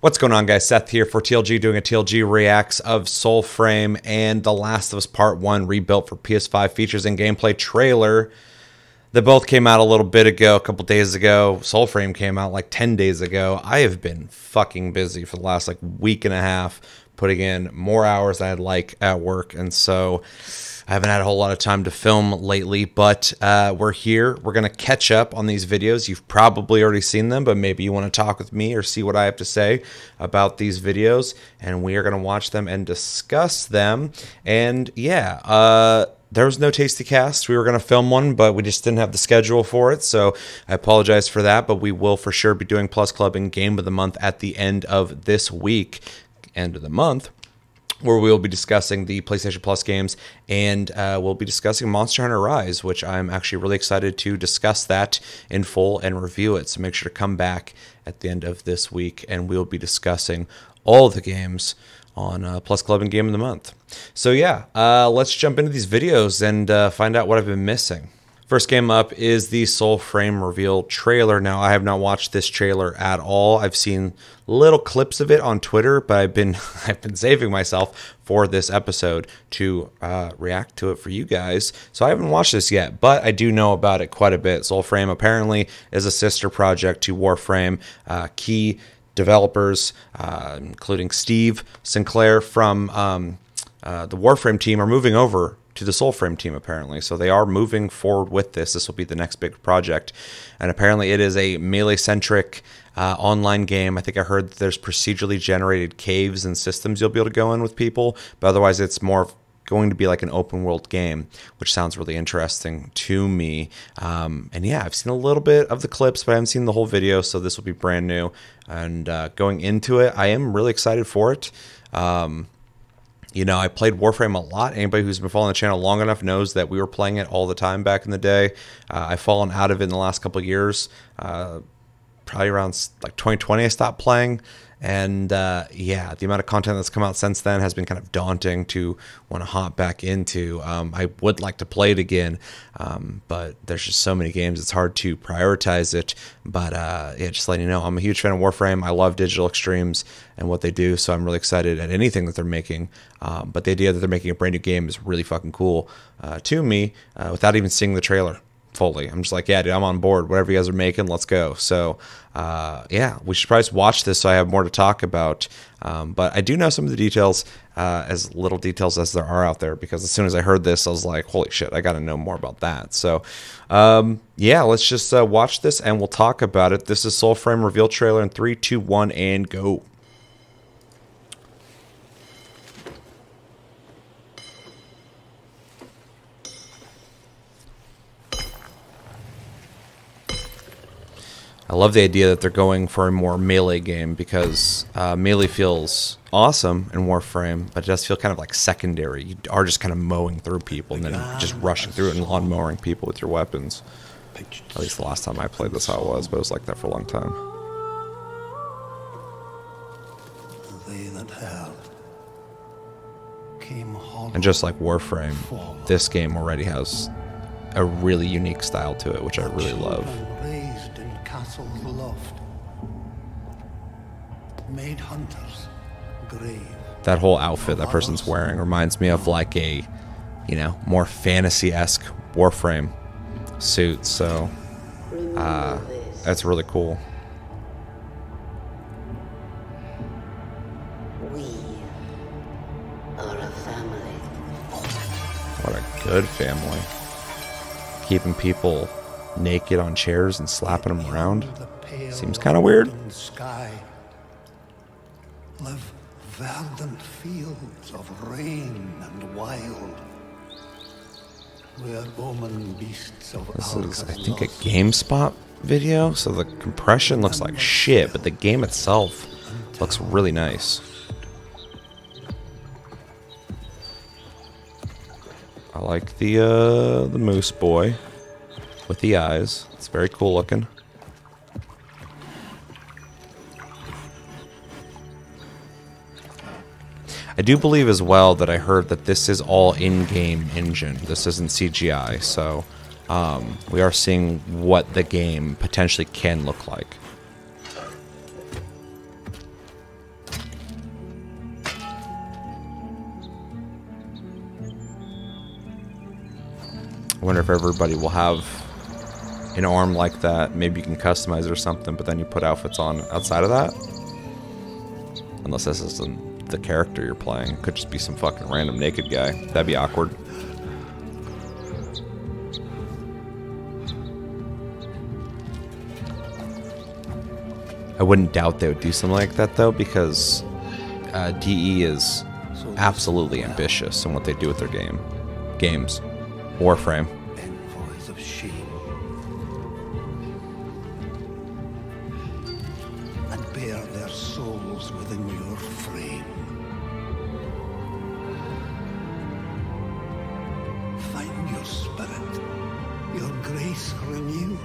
What's going on, guys? Seth here for TLG, doing a TLG reacts of Soulframe and The Last of Us Part 1 rebuilt for PS5 features and gameplay trailer. They both came out a little bit ago, a couple days ago. Soulframe came out like 10 days ago. I have been fucking busy for the last like week and a half, putting in more hours than I'd like at work, and so I haven't had a whole lot of time to film lately, but we're here. We're going to catch up on these videos. You've probably already seen them, but maybe you want to talk with me or see what I have to say about these videos, and we are going to watch them and discuss them. And yeah, there was no Tasty Cast. We were going to film one, but we just didn't have the schedule for it, so I apologize for that, but we will for sure be doing Plus Club and Game of the Month at the end of this week, end of the month, where we'll be discussing the PlayStation Plus games, and we'll be discussing Monster Hunter Rise, which I'm actually really excited to discuss that in full and review it. So make sure to come back at the end of this week, and we'll be discussing all the games on Plus Club and Game of the Month. So yeah, let's jump into these videos and find out what I've been missing. First game up is the Soulframe reveal trailer. Now, I have not watched this trailer at all. I've seen little clips of it on Twitter, but I've been saving myself for this episode to react to it for you guys. So I haven't watched this yet, but I do know about it quite a bit. Soulframe apparently is a sister project to Warframe. Key developers, including Steve Sinclair from the Warframe team, are moving over to the Soulframe team, apparently. So they are moving forward with this. This will be the next big project. And apparently it is a melee-centric online game. I think I heard that there's procedurally generated caves and systems you'll be able to go in with people, but otherwise it's more going to be like an open world game, which sounds really interesting to me. And yeah, I've seen a little bit of the clips, but I haven't seen the whole video, so this will be brand new. And going into it, I am really excited for it. You know, I played Warframe a lot. Anybody who's been following the channel long enough knows that we were playing it all the time back in the day. I've fallen out of it in the last couple of years. Probably around like 2020 I stopped playing. And yeah, the amount of content that's come out since then has been kind of daunting to want to hop back into. I would like to play it again, but there's just so many games, it's hard to prioritize it. But yeah, just letting you know, I'm a huge fan of Warframe. I love Digital Extremes and what they do, so I'm really excited at anything that they're making. But the idea that they're making a brand new game is really fucking cool to me, without even seeing the trailer fully. I'm just like, yeah, dude, I'm on board. Whatever you guys are making, let's go. So yeah, we should probably watch this so I have more to talk about. But I do know some of the details, as little details as there are out there, because as soon as I heard this, I was like, holy shit, I got to know more about that. So yeah, let's just watch this and we'll talk about it. This is Soulframe reveal trailer in 3, 2, 1, and go. I love the idea that they're going for a more melee game, because melee feels awesome in Warframe, but it does feel kind of like secondary. You are just kind of mowing through people and then just rushing through it and lawn mowing people with your weapons. At least the last time I played this, how it was, but it was like that for a long time. And just like Warframe, this game already has a really unique style to it, which I really love. Loft, made hunters grave. That whole outfit that person's wearing reminds me of like a, you know, more fantasy-esque Warframe suit, so that's really cool. We are a family. What a good family. Keeping people naked on chairs and slapping them around. Seems kind of weird. Live verdant fields of rain and wild, where bowmen beasts of this is, I think, a GameSpot video, so the compression looks like shit, but the game itself looks really nice. I like the moose boy with the eyes. It's very cool looking. I do believe as well that I heard that this is all in-game engine. This isn't CGI, so we are seeing what the game potentially can look like. I wonder if everybody will have an arm like that. Maybe you can customize it or something, but then you put outfits on outside of that. Unless this isn't the character you're playing. It could just be some fucking random naked guy. That'd be awkward. I wouldn't doubt they would do something like that, though, because DE is absolutely ambitious in what they do with their games. Warframe. Envoys of shame. And bear their souls within your frame. Find your spirit, your grace renewed,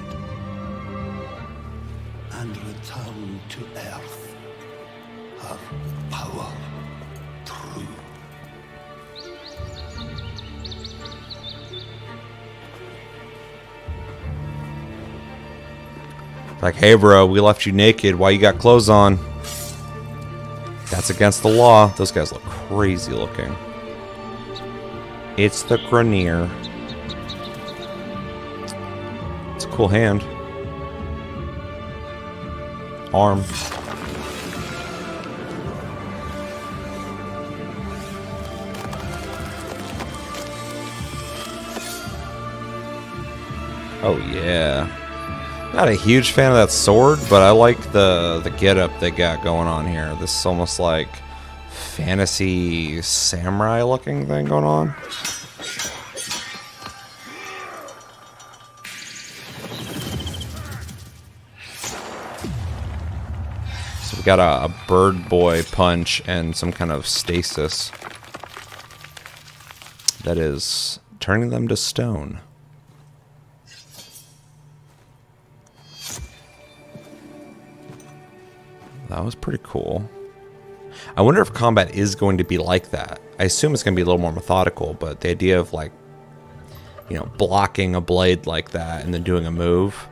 and return to earth, her power true. Like, hey bro, we left you naked. Why you got clothes on? That's against the law. Those guys look crazy looking. It's the Grenier. It's a cool hand. Arm. Oh yeah. Not a huge fan of that sword, but I like the getup they got going on here. This is almost like fantasy samurai looking thing going on. So we got a bird boy punch and some kind of stasis that is turning them to stone. That was pretty cool. I wonder if combat is going to be like that. I assume it's going to be a little more methodical, but the idea of, like, you know, blocking a blade like that and then doing a move,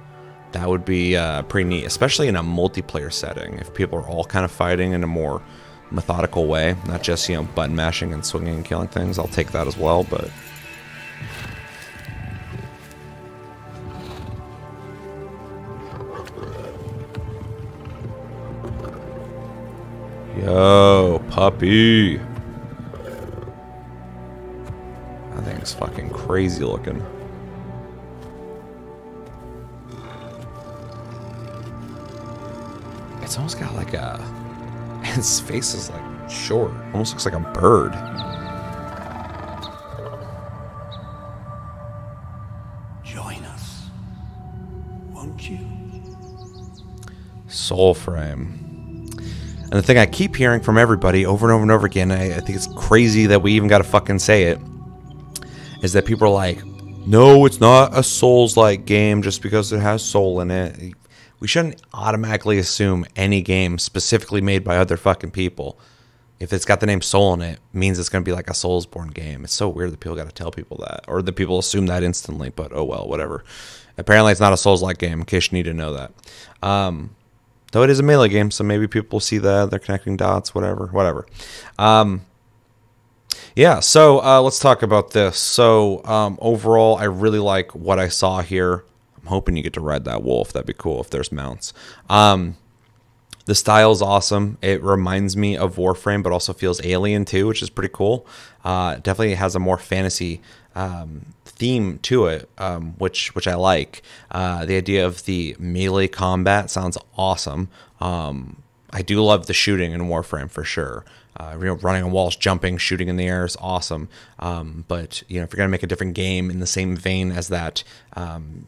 that would be pretty neat, especially in a multiplayer setting. If people are all kind of fighting in a more methodical way, not just, you know, button mashing and swinging and killing things, I'll take that as well, but... Yo, puppy. That thing's fucking crazy looking. It's almost got like a... His face is like short. Almost looks like a bird. Join us, won't you? Soulframe. And the thing I keep hearing from everybody over and over and over again, I think it's crazy that we even got to fucking say it, is that people are like, no, it's not a Souls-like game just because it has soul in it. We shouldn't automatically assume any game specifically made by other fucking people, if it's got the name Soul in it, means it's going to be like a Soulsborne game. It's so weird that people got to tell people that, or that people assume that instantly, but oh well, whatever. Apparently it's not a Souls-like game, in case you need to know that. Though it is a melee game, so maybe people see that, they're connecting dots, whatever. Yeah, so let's talk about this. So overall, I really like what I saw here. I'm hoping you get to ride that wolf. That'd be cool if there's mounts. The style is awesome. It reminds me of Warframe, but also feels alien too, which is pretty cool. It definitely has a more fantasy theme to it, which I like. The idea of the melee combat sounds awesome. I do love the shooting in Warframe for sure. You know, running on walls, jumping, shooting in the air is awesome. But you know, if you're gonna make a different game in the same vein as that,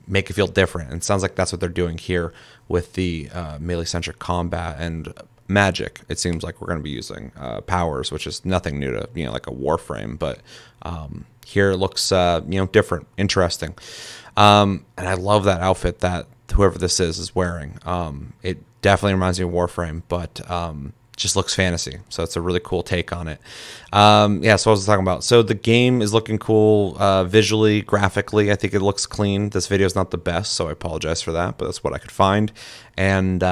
make it feel different. And it sounds like that's what they're doing here with the melee-centric combat and magic. It seems like we're gonna be using powers, which is nothing new to, you know, like a Warframe, but here it looks you know, different, interesting. And I love that outfit that whoever this is wearing. It definitely reminds me of Warframe, but just looks fantasy, so it's a really cool take on it. Yeah, so what was I talking about? So the game is looking cool visually, graphically. I think it looks clean. This video is not the best, so I apologize for that, but that's what I could find. And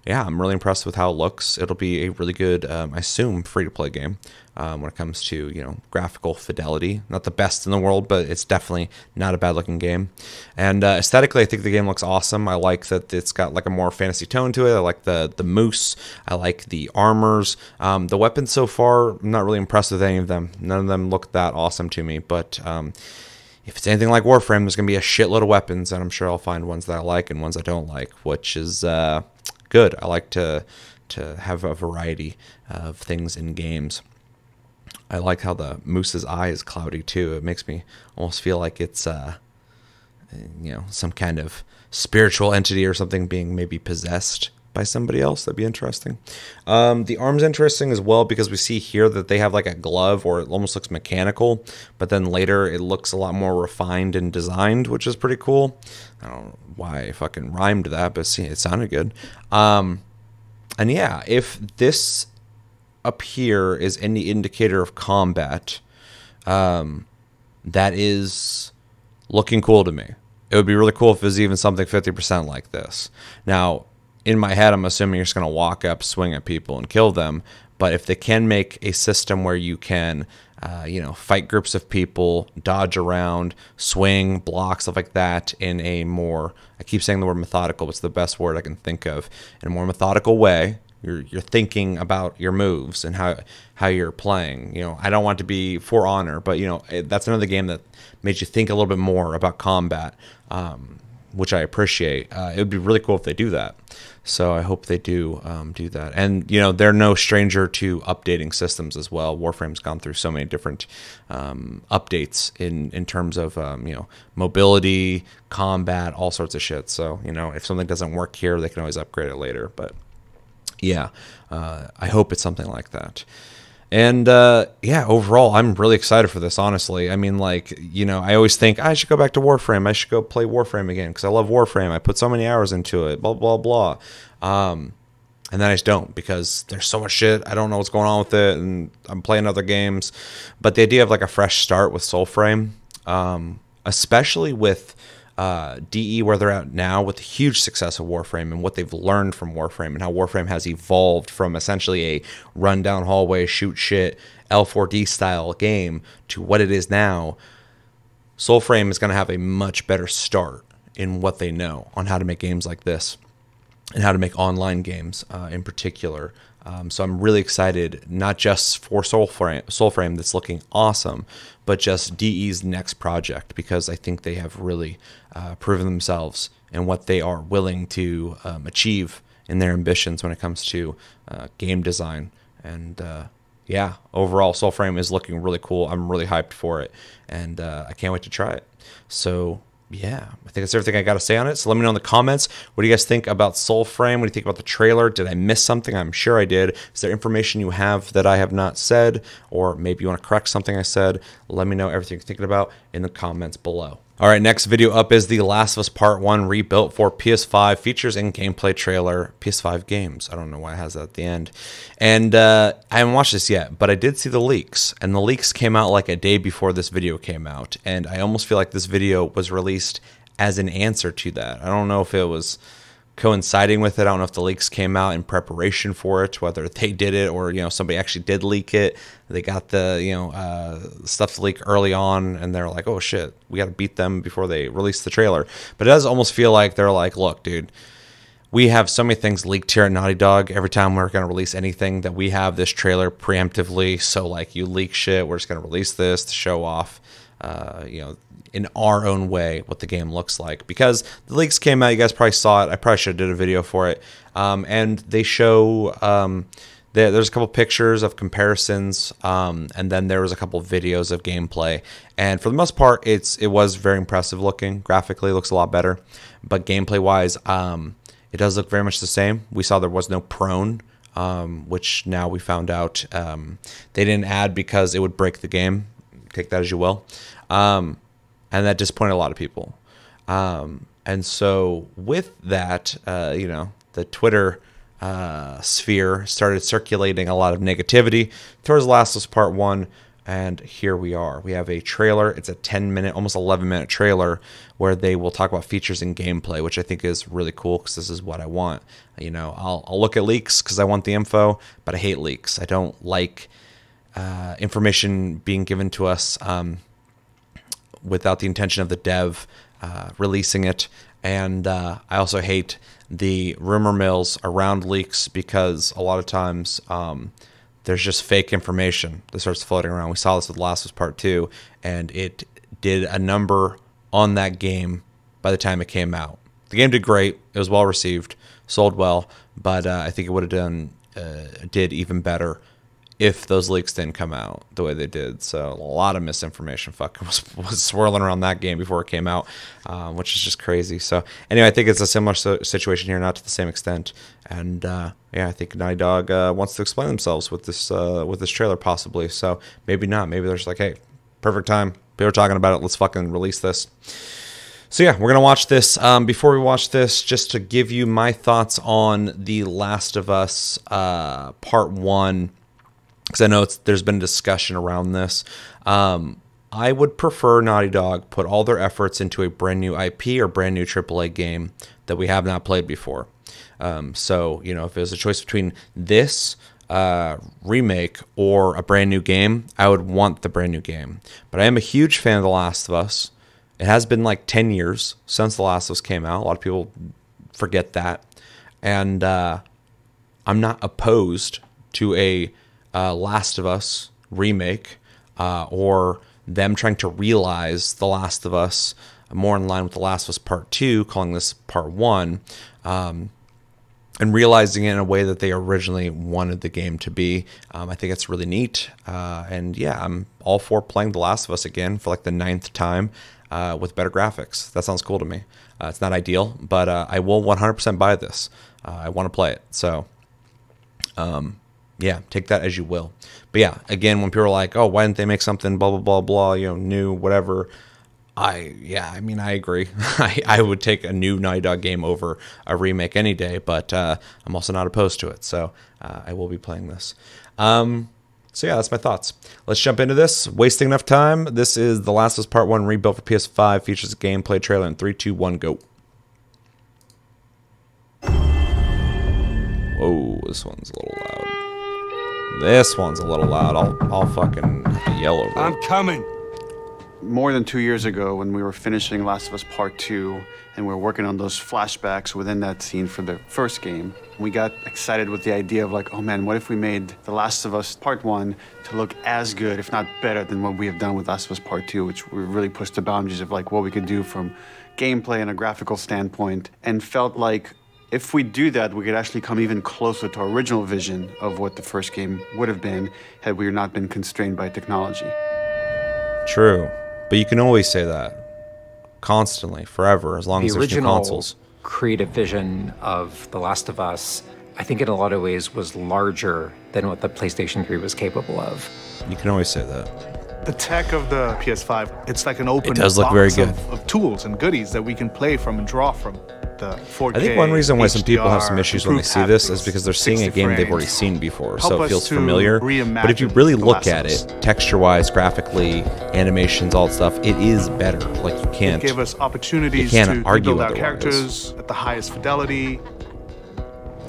yeah, I'm really impressed with how it looks. It'll be a really good, I assume, free-to-play game when it comes to, graphical fidelity. Not the best in the world, but it's definitely not a bad-looking game. And aesthetically, I think the game looks awesome. I like that it's got like a more fantasy tone to it. I like the moose. I like the armors. The weapons so far, I'm not really impressed with any of them. None of them look that awesome to me, but if it's anything like Warframe, there's going to be a shitload of weapons, and I'm sure I'll find ones that I like and ones I don't like, which is good. I like to have a variety of things in games. I like how the moose's eye is cloudy too. It makes me almost feel like it's some kind of spiritual entity or something being maybe possessed by somebody else. That'd be interesting. The arm's interesting as well because we see here that they have like a glove, or it almost looks mechanical, but then later it looks a lot more refined and designed, which is pretty cool. I don't know why I fucking rhymed that, but see, it sounded good. And yeah, if this up here is any indicator of combat, that is looking cool to me. It would be really cool if it was even something 50% like this. Now, in my head, I'm assuming you're just going to walk up, swing at people, and kill them. But if they can make a system where you can, fight groups of people, dodge around, swing, block, stuff like that in a more, I keep saying the word methodical, but it's the best word I can think of, in a more methodical way. You're thinking about your moves and how you're playing. I don't want it to be For Honor, but that's another game that made you think a little bit more about combat, which I appreciate. It would be really cool if they do that. So I hope they do that. And they're no stranger to updating systems as well. Warframe's gone through so many different updates in terms of mobility, combat, all sorts of shit. So if something doesn't work here, they can always upgrade it later. But yeah, I hope it's something like that. And overall, I'm really excited for this, honestly. I mean, I always think I should go back to Warframe. I should go play Warframe again because I love Warframe. I put so many hours into it, blah, blah, blah. And then I just don't because there's so much shit. I don't know what's going on with it, and I'm playing other games. But the idea of like a fresh start with Soulframe, especially with DE where they're at now, with the huge success of Warframe and what they've learned from Warframe and how Warframe has evolved from essentially a run down hallway, shoot shit, L4D style game to what it is now, Soulframe is going to have a much better start in what they know on how to make games like this and how to make online games in particular. So I'm really excited, not just for Soulframe that's looking awesome, but just DE's next project, because I think they have really proven themselves and what they are willing to achieve in their ambitions when it comes to game design. And overall, Soulframe is looking really cool. I'm really hyped for it, and I can't wait to try it. So yeah, I think that's everything I got to say on it. So let me know in the comments, what do you guys think about Soulframe? What do you think about the trailer? Did I miss something? I'm sure I did. Is there information you have that I have not said? Or maybe you want to correct something I said? Let me know everything you're thinking about in the comments below. All right, next video up is The Last of Us Part 1 rebuilt for PS5. Features and gameplay trailer. PS5 games. I don't know why it has that at the end. And I haven't watched this yet, but I did see the leaks. And the leaks came out like a day before this video came out. And I almost feel like this video was released as an answer to that. I don't know if it was coinciding with it. I don't know if the leaks came out in preparation for it, whether they did it or somebody actually did leak it. They got the stuff to leak early on, and they're like, oh shit, we got to beat them before they release the trailer. But it does almost feel like they're like, look, dude, we have so many things leaked here at Naughty Dog. Every time we're going to release anything, that we have this trailer preemptively. So like, you leak shit, we're just going to release this to show off in our own way what the game looks like. Because the leaks came out, you guys probably saw it. I probably should have did a video for it. And they show there's a couple pictures of comparisons, and then there was a couple videos of gameplay. And for the most part, it was very impressive looking. Graphically, it looks a lot better. But gameplay wise, it does look very much the same. We saw there was no prone, which now we found out they didn't add because it would break the game. Take that as you will. And that disappointed a lot of people. And so with that, the Twitter sphere started circulating a lot of negativity towards Last of Us Part 1. And here we are. We have a trailer. It's a 10-minute, almost 11-minute trailer where they will talk about features and gameplay, which I think is really cool because this is what I want. You know, I'll look at leaks because I want the info, but I hate leaks. I don't like information being given to us without the intention of the dev releasing it. And I also hate the rumor mills around leaks because a lot of times there's just fake information that starts floating around. We saw this with Last of Us Part 2, and it did a number on that game by the time it came out. The game did great. It was well received, sold well, but I think it would have did even better if those leaks didn't come out the way they did. So a lot of misinformation fucking was swirling around that game before it came out, which is just crazy. So anyway, I think it's a similar situation here, not to the same extent. And yeah, I think Naughty Dog wants to explain themselves with this trailer possibly. So maybe not. Maybe they're just like, hey, perfect time. People are talking about it. Let's fucking release this. So yeah, we're going to watch this. Before we watch this, just to give you my thoughts on The Last of Us Part 1, because I know there's been discussion around this. I would prefer Naughty Dog put all their efforts into a brand new IP or brand new AAA game that we have not played before. So, you know, if there's a choice between this remake or a brand new game, I would want the brand new game. But I am a huge fan of The Last of Us. It has been like 10 years since The Last of Us came out. A lot of people forget that. And I'm not opposed to a Last of Us remake or them trying to realize The Last of Us more in line with The Last of Us Part 2, calling this Part 1, and realizing it in a way that they originally wanted the game to be. I think it's really neat. And yeah, I'm all for playing The Last of Us again for like the 9th time with better graphics. That sounds cool to me. It's not ideal, but I will 100% buy this. I want to play it. So yeah, take that as you will. But yeah, again, when people are like, oh, why didn't they make something blah, blah, blah, blah, you know, new, whatever. I mean, I agree. I would take a new Naughty Dog game over a remake any day, but I'm also not opposed to it. So I will be playing this. So yeah, that's my thoughts. Let's jump into this. Wasting enough time. This is The Last of Us Part 1 rebuilt for PS5. Features a gameplay trailer in 3, 2, 1, go. Whoa, this one's a little loud. This one's a little loud. I'll fucking yell over it. I'm coming. More than 2 years ago, when we were finishing Last of Us Part 2, and we were working on those flashbacks within that scene for the first game, we got excited with the idea of like, oh man, what if we made The Last of Us Part 1 to look as good, if not better, than what we have done with Last of Us Part 2, which we really pushed the boundaries of like what we could do from gameplay and a graphical standpoint, and felt like if we do that, we could actually come even closer to our original vision of what the first game would have been had we not been constrained by technology. True. But you can always say that constantly, forever, as long as there's new consoles. The original creative vision of The Last of Us, I think in a lot of ways was larger than what the PlayStation 3 was capable of. You can always say that. The tech of the PS5, it's like an open It does look box very good. Of tools and goodies that we can play from and draw from. The 4K, I think one reason why some people have some HDR, issues when they see this is because they're seeing a 60 game they've already frames. seen before, Help so it us feels to familiar. But if you reimagine really The look Last at of it, Us. texture-wise, graphically, animations, all that stuff, it is better. Like you can't. It gave us opportunities you to can't argue build our otherwise. characters at the highest fidelity.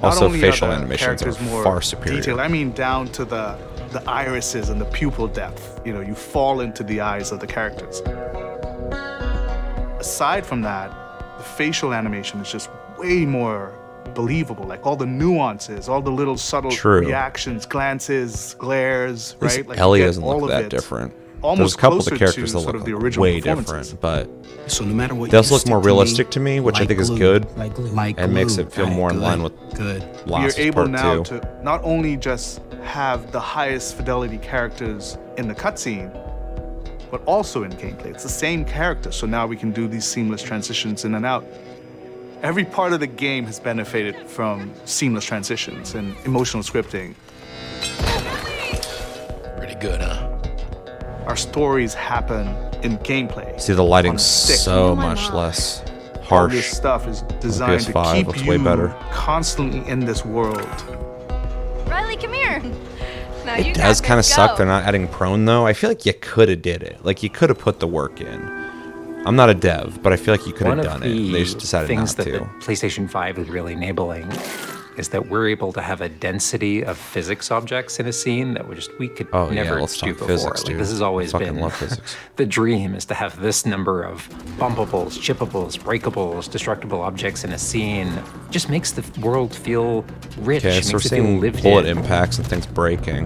Not Also, only facial are the animations are characters more far superior. detailed, I mean down to the irises and the pupil depth. You know, you fall into the eyes of the characters. Aside from that, the facial animation is just way more believable. Like all the nuances, all the little subtle reactions, glances, glares, right? Like Ellie you get doesn't all look of that it different. almost There's a couple of the closer characters to that sort look of the like original way performances. different, but So no matter what they also you look more stick realistic to me, which I like think is glue, good, like and makes glue. it feel more in line with good. Last You're of Us able Part now 2. to not only just have the highest fidelity characters in the cutscene, but also in gameplay. It's the same character, so now we can do these seamless transitions in and out. Every part of the game has benefited from seamless transitions and emotional scripting. Pretty good, huh? Our stories happen in gameplay. See, the on a lighting's stick. so much less All this harsh. stuff is designed to PS5 keep looks you way better. constantly in this world. Riley, come here. Now you It does guys kind of suck go. they're not adding prone though. I feel like you could have did it. Like you could have put the work in. I'm not a dev, but I feel like you could have done it. They just decided things not that the to. PlayStation 5 is really enabling is that we're able to have a density of physics objects in a scene that we could Oh, yeah, never let's do talk before. physics, Like, dude. this has always Fucking been love physics. the dream, is to have this number of bumpables, chippables, breakables, destructible objects in a scene. Just makes the world feel rich. Okay, makes so we're it feel seeing lived bullet in. impacts and things breaking.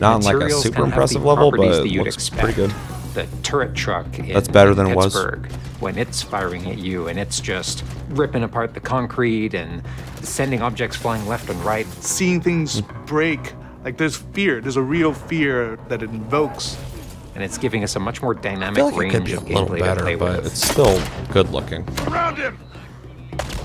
Not on like a Materials super can have impressive the level, but properties it that you'd looks expect. pretty good. The turret truck in, That's better in than it was. Pittsburgh, when it's firing at you and it's just ripping apart the concrete and sending objects flying left and right. Seeing things break, like there's fear. There's a real fear that it invokes. And it's giving us a much more I dynamic feel like it range could be a of little gameplay to play better, but with. it's still good looking.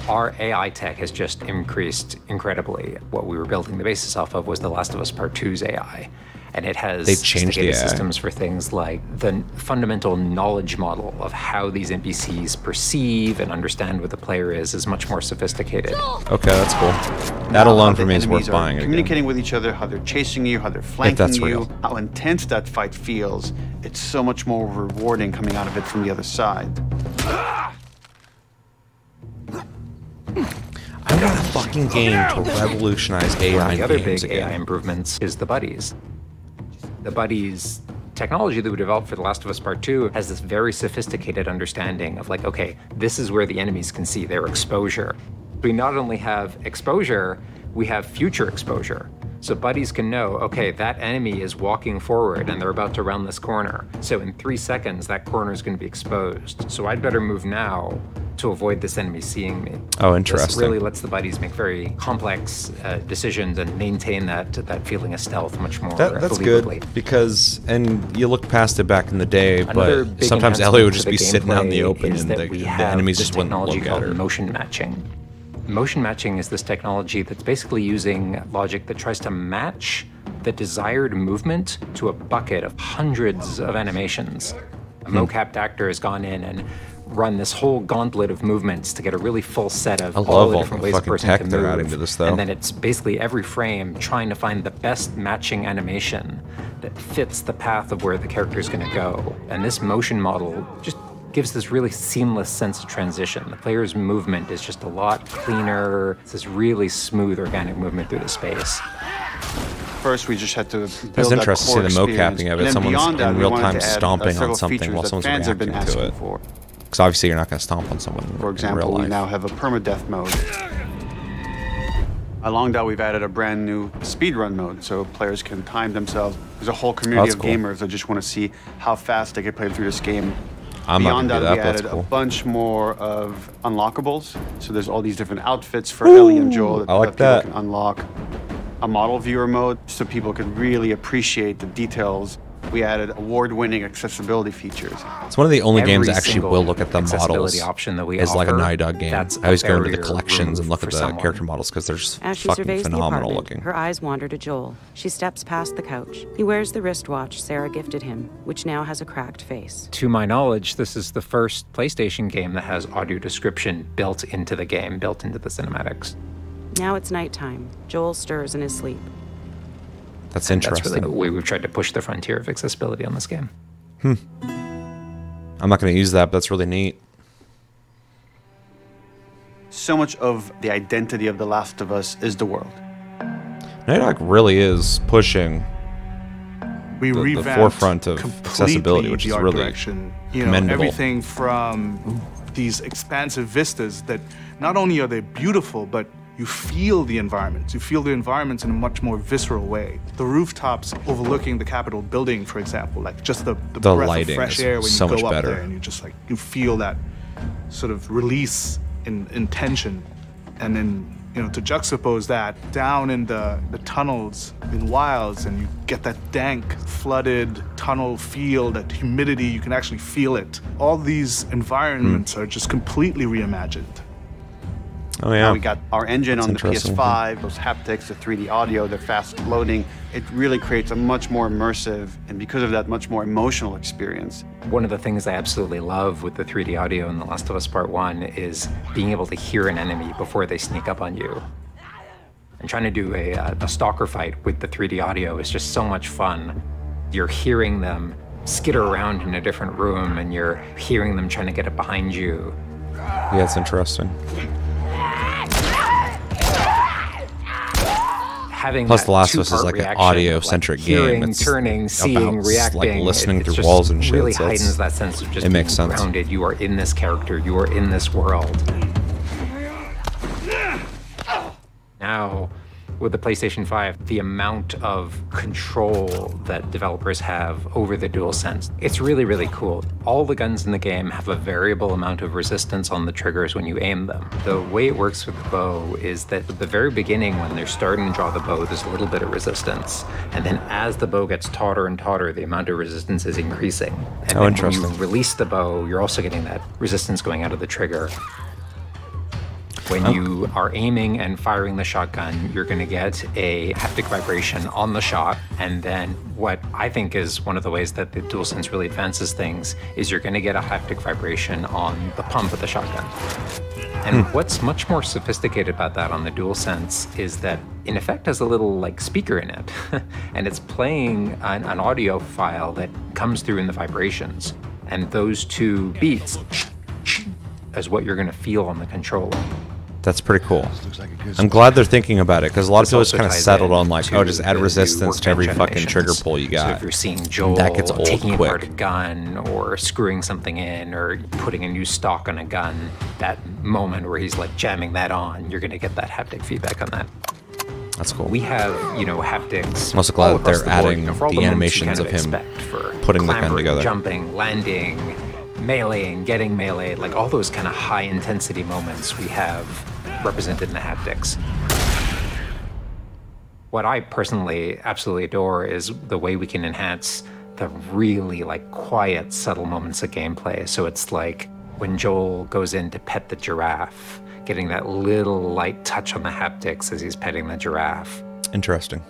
Our AI tech has just increased incredibly. What we were building the basis off of was The Last of Us Part 2's AI. And it has They've changed the sophisticated AI. systems for things like the fundamental knowledge model of how these NPCs perceive and understand what the player is much more sophisticated. Okay, that's cool. That Now, alone how for the me is worth enemies are buying it again. communicating with each other, how they're chasing you, how they're flanking that's you, real. how intense that fight feels. It's so much more rewarding coming out of it from the other side. I want a fucking game to revolutionize One AI of in the other games big again. AI improvements is the buddies. The buddies technology that we developed for The Last of Us Part 2 has this very sophisticated understanding of like, okay, this is where the enemies can see their exposure. We not only have exposure, we have future exposure. So buddies can know, okay, that enemy is walking forward and they're about to round this corner. So in 3 seconds, that corner is going to be exposed. So I'd better move now to avoid this enemy seeing me. Oh, This interesting. really lets the buddies make very complex decisions and maintain that feeling of stealth much more That's believably. good because, and you look past it back in the day, Another but big sometimes enhancement Ellie would to just the be sitting out in the gameplay open is and that the we have enemies this just wouldn't technology look at called her. motion matching. Motion matching is this technology that's basically using logic that tries to match the desired movement to a bucket of hundreds of animations. A mocapped actor has gone in and run this whole gauntlet of movements to get a really full set of I love all the all different the ways a fucking person tech can they're move. adding to this, though. And then it's basically every frame trying to find the best matching animation that fits the path of where the character is going to go. And this motion model just gives this really seamless sense of transition. The player's movement is just a lot cleaner. It's this really smooth, organic movement through the space. First, we just had to build That's that interesting core to see the experience. mocapping of And it. then Someone's beyond that, in we real wanted time to add, stomping on several something features while that someone's fans have been reacting to asking it. for. Because obviously you're not going to stomp on someone For in example, real we life. now have a permadeath mode. Along that, we've added a brand new speedrun mode, so players can time themselves. There's a whole community That's of cool. gamers that just want to see how fast they can play through this game. I'm not Beyond gonna do that, that, we but that's added cool. a bunch more of unlockables. So there's all these different outfits for Ellie and Joel that, I like people that. can unlock. A model viewer mode, so people could really appreciate the details. We added award-winning accessibility features. It's one of the only games that Every actually single will look at the accessibility models option that we as like a offer, Naughty Dog game. that's I always a go into the barrier collections and look removed at for the someone. character models because they're just As she fucking surveys the phenomenal apartment, looking. her eyes wander to Joel. She steps past the couch. He wears the wristwatch Sarah gifted him, which now has a cracked face. To my knowledge, this is the first PlayStation game that has audio description built into the game, built into the cinematics. Now it's nighttime. Joel stirs in his sleep. That's That's interesting. really the way we've tried to push the frontier of accessibility on this game. I'm not going to use that, but that's really neat. So much of the identity of The Last of Us is the world. Naughty Dog really is pushing We the revamped forefront of completely accessibility, which the is art really direction. You know, commendable. everything from these expansive vistas that not only are they beautiful, but you feel the environments. You feel the environments in a much more visceral way. The rooftops overlooking the Capitol building, for example, like just the breath lighting of fresh is air when so you much go up better. there, and you just like you feel that sort of release in tension, and then to juxtapose that down in the tunnels in Wilds, and you get that dank, flooded tunnel feel, that humidity, you can actually feel it. All these environments are just completely reimagined. Oh yeah. Now we got our engine That's on the interesting. PS5, those haptics, the 3D audio, the fast loading. It really creates a much more immersive, and because of that, much more emotional experience. One of the things I absolutely love with the 3D audio in The Last of Us Part 1 is being able to hear an enemy before they sneak up on you. And trying to do a stalker fight with the 3D audio is just so much fun. You're hearing them skitter around in a different room, and you're hearing them trying to get it behind you. Yeah, it's interesting. Having Plus, that The Last of Us is two-part like an reaction, audio-centric like game. hearing, It's turning, seeing, about, reacting. like, listening it through just walls and shit. really So heightens that sense of just it makes being sense. grounded. You are in this character. You are in this world. Now, with the PlayStation 5, the amount of control that developers have over the DualSense, it's really, really cool. All the guns in the game have a variable amount of resistance on the triggers when you aim them. The way it works with the bow is that at the very beginning, when they're starting to draw the bow, there's a little bit of resistance. And then as the bow gets tauter and tauter, the amount of resistance is increasing. And then interesting. when you release the bow, you're also getting that resistance going out of the trigger. When you are aiming and firing the shotgun, you're going to get a haptic vibration on the shot. And then what I think is one of the ways that the DualSense really advances things is you're going to get a haptic vibration on the pump of the shotgun. And what's much more sophisticated about that on the DualSense is that in effect has a little like speaker in it. And it's playing an audio file that comes through in the vibrations. And those two beats is what you're going to feel on the controller. That's pretty cool. I'm glad they're thinking about it, because a lot of people just kind of ties settled in on like, to oh, just add the resistance to every workbench fucking trigger animations. pull you So got. if you're seeing Joel That gets old taking quick. apart a gun or screwing something in or putting a new stock on a gun, that moment where he's like jamming that on, you're going to get that haptic feedback on that. That's cool. We have, haptics. I'm also glad all that they're across the board, adding for all the moments you animations kind of him expect for putting the gun clambering, together. jumping, landing, meleeing, getting meleeed, like all those kind of high intensity moments we have represented in the haptics. What I personally absolutely adore is the way we can enhance the really like quiet, subtle moments of gameplay. So it's like when Joel goes in to pet the giraffe, getting that little light touch on the haptics as he's petting the giraffe. Interesting.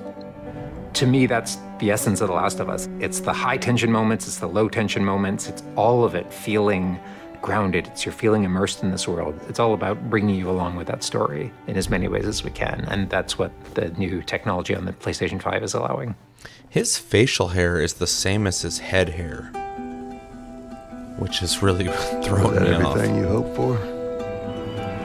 To me, that's the essence of The Last of Us. It's the high tension moments, it's the low tension moments, it's all of it feeling grounded. It's you're feeling immersed in this world. It's all about bringing you along with that story in as many ways as we can. And that's what the new technology on the PlayStation 5 is allowing. His facial hair is the same as his head hair, which is really throwing me off. Everything you hope for?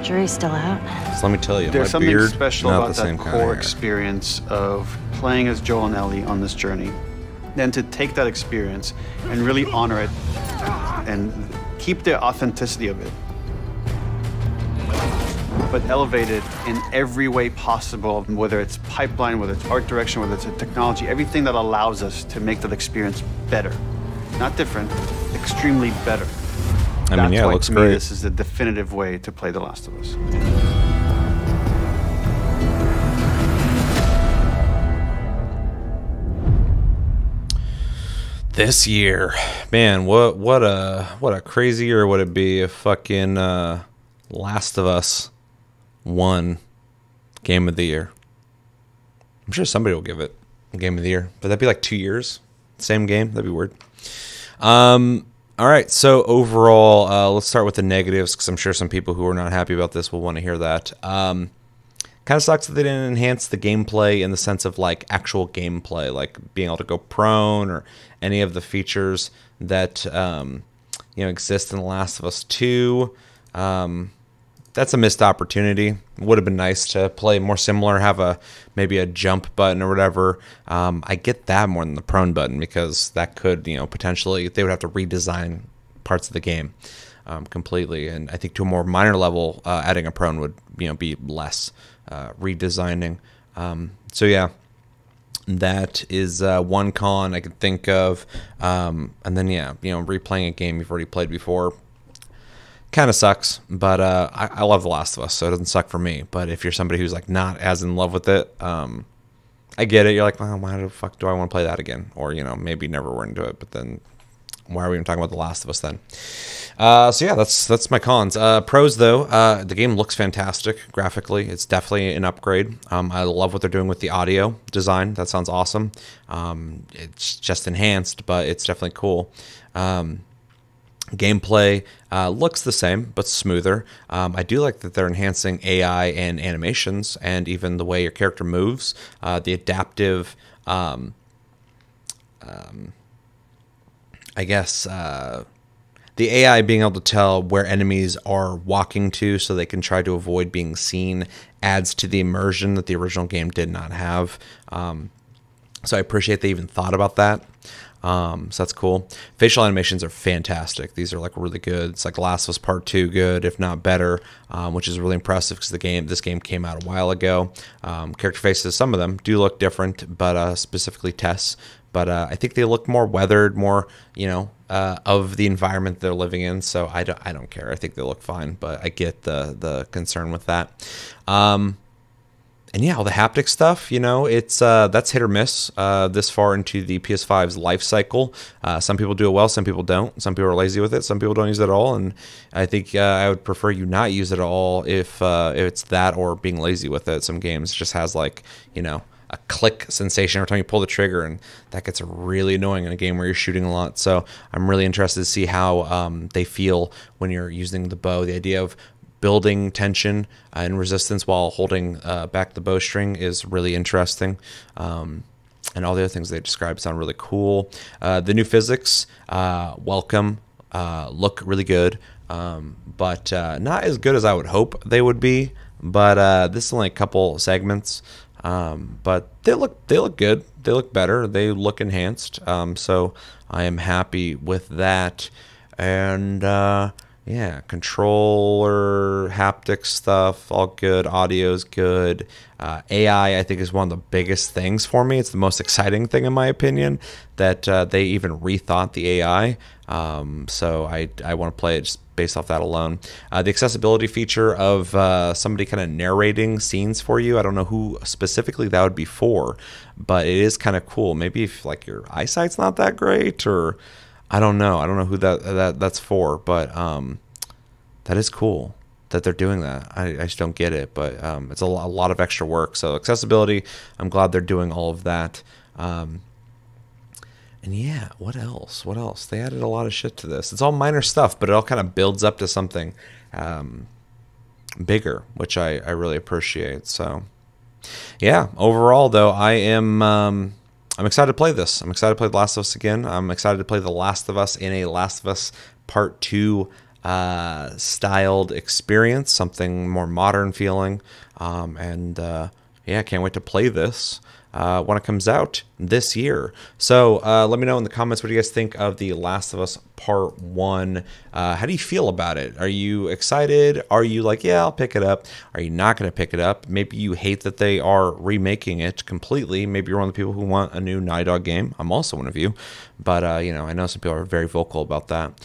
Jury's still out. So let me tell you, There's my something beard, special not about the same that kind of core hair. experience of playing as Joel and Ellie on this journey. Then to take that experience and really honor it and keep the authenticity of it, but elevate it in every way possible, whether it's pipeline, whether it's art direction, whether it's a technology, everything that allows us to make that experience better. Not different, extremely better. I mean, yeah, it why, looks to me, great. this is the definitive way to play The Last of Us. This year, man, what a crazy year would it be if fucking Last of Us won Game of the Year? I'm sure somebody will give it Game of the Year, but that'd be like 2 years, same game. That'd be weird. All right, so overall, let's start with the negatives, because I'm sure some people who are not happy about this will want to hear that. Kind of sucks that they didn't enhance the gameplay in the sense of like actual gameplay, like being able to go prone or any of the features that exist in The Last of Us 2. That's a missed opportunity. Would have been nice to play more similar, have maybe a jump button or whatever. I get that more than the prone button, because that could potentially they would have to redesign parts of the game completely. And I think to a more minor level, adding a prone would be less redesigning. So yeah, that is one con I could think of. And then replaying a game you've already played before kind of sucks. But I love The Last of Us, so it doesn't suck for me. But if you're somebody who's like not as in love with it, I get it. You're like, well, why the fuck do I want to play that again? Or maybe never were into it, but then why are we even talking about The Last of Us then? So yeah, that's my cons. Pros though, the game looks fantastic graphically. It's definitely an upgrade. I love what they're doing with the audio design. That sounds awesome. It's just enhanced, but it's definitely cool. Gameplay looks the same, but smoother. I do like that they're enhancing AI and animations and even the way your character moves. The adaptive, I guess, the AI being able to tell where enemies are walking to so they can try to avoid being seen adds to the immersion that the original game did not have. So I appreciate they even thought about that. So that's cool. Facial animations are fantastic. These are like really good. It's like Last of Us Part 2 good, if not better, which is really impressive because this game came out a while ago. Character faces, some of them do look different, but specifically Tess. But I think they look more weathered, more, of the environment they're living in. So I don't care. I think they look fine, but I get the concern with that. And yeah, all the haptic stuff, it's that's hit or miss this far into the PS5's life cycle. Some people do it well, some people don't. Some people are lazy with it, some people don't use it at all. And I think I would prefer you not use it at all if it's that or being lazy with it. Some games just has like, a click sensation every time you pull the trigger, and that gets really annoying in a game where you're shooting a lot. So I'm really interested to see how they feel when you're using the bow. The idea of building tension and resistance while holding back the bowstring is really interesting. And all the other things they described sound really cool. The new physics, welcome, look really good, but not as good as I would hope they would be. But this is only a couple segments. But they look good. They look better. They look enhanced. So I am happy with that. And yeah, controller, haptic stuff, all good. Audio's good. AI, I think, is one of the biggest things for me. It's the most exciting thing, in my opinion, that they even rethought the AI. So I want to play it just based off that alone. The accessibility feature of somebody kind of narrating scenes for you. I don't know who specifically that would be for, but it is kind of cool. Maybe if like your eyesight's not that great, or I don't know who that's for, but that is cool that they're doing that. I just don't get it, but it's a lot of extra work. So accessibility, I'm glad they're doing all of that. And yeah, what else? They added a lot of shit to this. It's all minor stuff, but it all kind of builds up to something bigger, which I really appreciate. So yeah, overall though, I'm excited to play this. I'm excited to play The Last of Us again. I'm excited to play The Last of Us in a Last of Us Part 2 styled experience, something more modern feeling. Yeah, I can't wait to play this when it comes out this year. So let me know in the comments what you guys think of The Last of Us Part 1. How do you feel about it? Are you excited? Are you like, yeah, I'll pick it up? Are you not going to pick it up? Maybe you hate that they are remaking it completely. Maybe you're one of the people who want a new Naughty Dog game. I'm also one of you. But, I know some people are very vocal about that.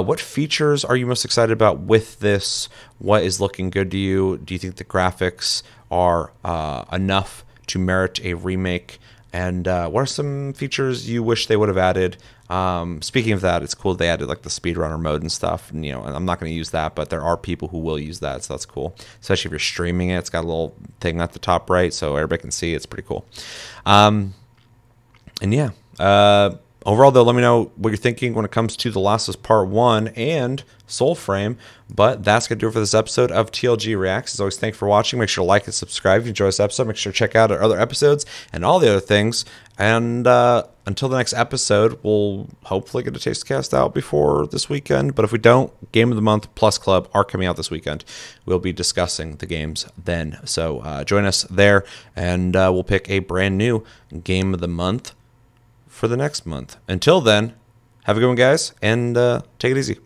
What features are you most excited about with this? What is looking good to you? Do you think the graphics are enough to merit a remake? And what are some features you wish they would have added? Speaking of that, it's cool they added like the speedrunner mode and stuff. And, I'm not going to use that, but there are people who will use that, so that's cool. Especially if you're streaming it, it's got a little thing at the top right, so everybody can see. It's pretty cool. And yeah, overall though, let me know what you're thinking when it comes to The Last of Us Part 1 and Soulframe. But that's going to do it for this episode of TLG Reacts. As always, thanks for watching. Make sure to like and subscribe if you enjoy this episode. Make sure to check out our other episodes and all the other things. And until the next episode, we'll hopefully get a taste cast out before this weekend. But if we don't, Game of the Month Plus Club are coming out this weekend. We'll be discussing the games then. So join us there, and we'll pick a brand new Game of the Month for the next month. Until then, have a good one, guys, and take it easy.